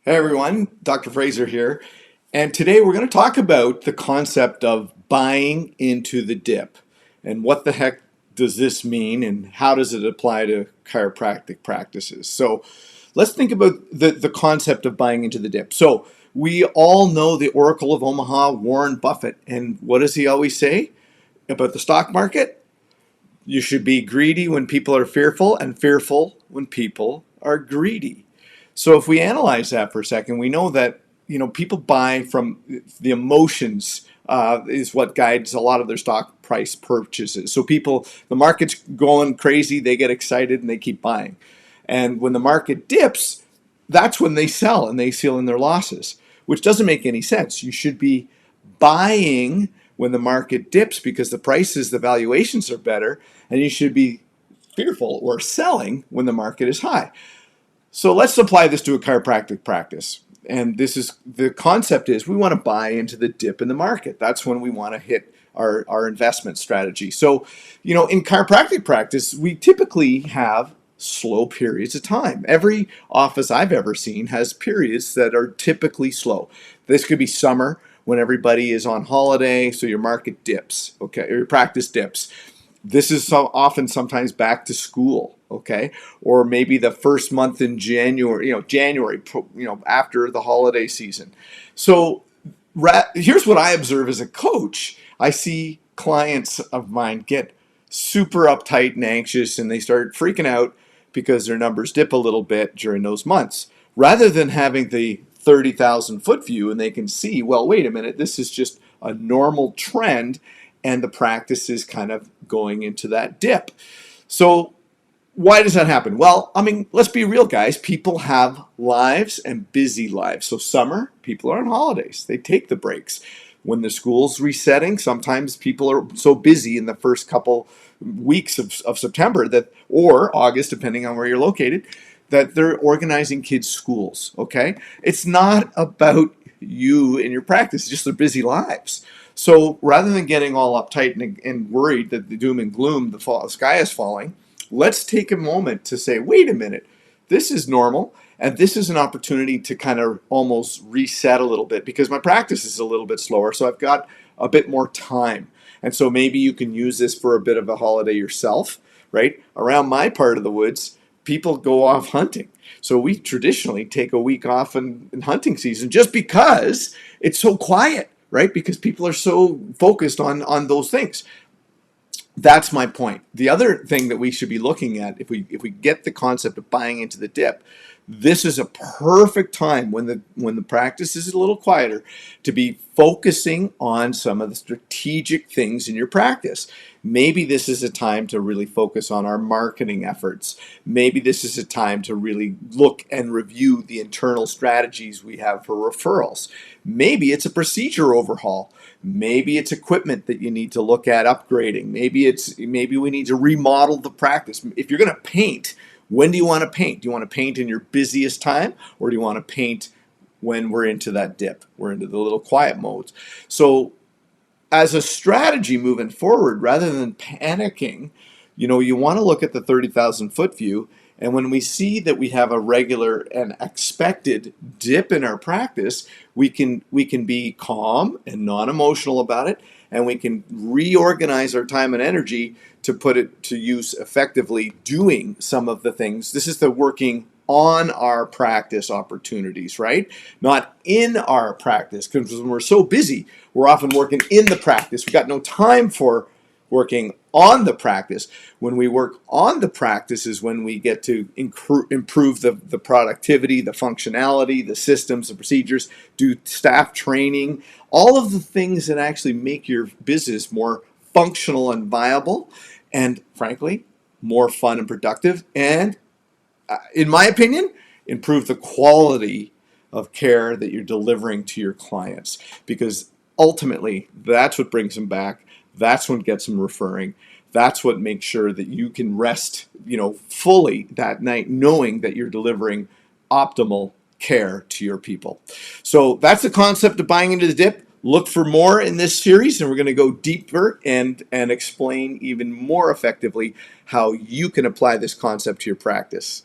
Hey everyone, Dr. Frazer here, and today we're going to talk about the concept of buying into the dip and what the heck does this mean and how does it apply to chiropractic practices. So let's think about the concept of buying into the dip. So we all know the Oracle of Omaha, Warren Buffett, and what does he always say about the stock market? You should be greedy when people are fearful and fearful when people are greedy. So if we analyze that for a second, we know that people buy from the emotions is what guides a lot of their stock price purchases. So the market's going crazy, they get excited and they keep buying. And when the market dips, that's when they sell and they seal in their losses, which doesn't make any sense. You should be buying when the market dips because the valuations are better, and you should be fearful or selling when the market is high. So let's apply this to a chiropractic practice. And the concept is we want to buy into the dip in the market. That's when we want to hit our investment strategy. So, in chiropractic practice, we typically have slow periods of time. Every office I've ever seen has periods that are typically slow. This could be summer when everybody is on holiday, so your market dips, okay, or your practice dips. This is sometimes back to school, okay, or maybe the first month in January, after the holiday season. So here's what I observe as a coach. I see clients of mine get super uptight and anxious, and they start freaking out because their numbers dip a little bit during those months, rather than having the 30,000 foot view and they can see, well, wait a minute, this is just a normal trend and the practice is kind of going into that dip. So why does that happen? Well, let's be real, guys. People have lives and busy lives. So summer, people are on holidays. They take the breaks. When the school's resetting, sometimes people are so busy in the first couple weeks of September or August, depending on where you're located, that they're organizing kids' schools, okay? It's not about you and your practice, it's just their busy lives. So rather than getting all uptight and worried that the doom and gloom, the sky is falling, let's take a moment to say, wait a minute, this is normal, and this is an opportunity to kind of almost reset a little bit because my practice is a little bit slower, so I've got a bit more time. And so maybe you can use this for a bit of a holiday yourself, right? Around my part of the woods, people go off hunting. So we traditionally take a week off in hunting season just because it's so quiet, right? Because people are so focused on those things. That's my point. The other thing that we should be looking at, if we get the concept of buying into the dip, this is a perfect time when the practice is a little quieter to be focusing on some of the strategic things in your practice. Maybe this is a time to really focus on our marketing efforts. Maybe this is a time to really look and review the internal strategies we have for referrals. Maybe it's a procedure overhaul. Maybe it's equipment that you need to look at upgrading. Maybe we need to remodel the practice. If you're going to paint, when do you want to paint? Do you want to paint in your busiest time, or do you want to paint when we're into that dip? We're into the little quiet modes. So as a strategy moving forward, rather than panicking, you want to look at the 30,000 foot view. And when we see that we have a regular and expected dip in our practice, we can be calm and non-emotional about it, and we can reorganize our time and energy to put it to use effectively doing some of the things. This is the working on our practice opportunities, right? Not in our practice, because when we're so busy, we're often working in the practice. We've got no time for working on the practice. When we work on the practice is when we get to improve the productivity, the functionality, the systems, the procedures, do staff training, all of the things that actually make your business more functional and viable, and frankly, more fun and productive, and in my opinion, improve the quality of care that you're delivering to your clients, because ultimately that's what brings them back. That's what gets them referring. That's what makes sure that you can rest, fully that night, knowing that you're delivering optimal care to your people. So that's the concept of buying into the dip. Look for more in this series, and we're going to go deeper and explain even more effectively how you can apply this concept to your practice.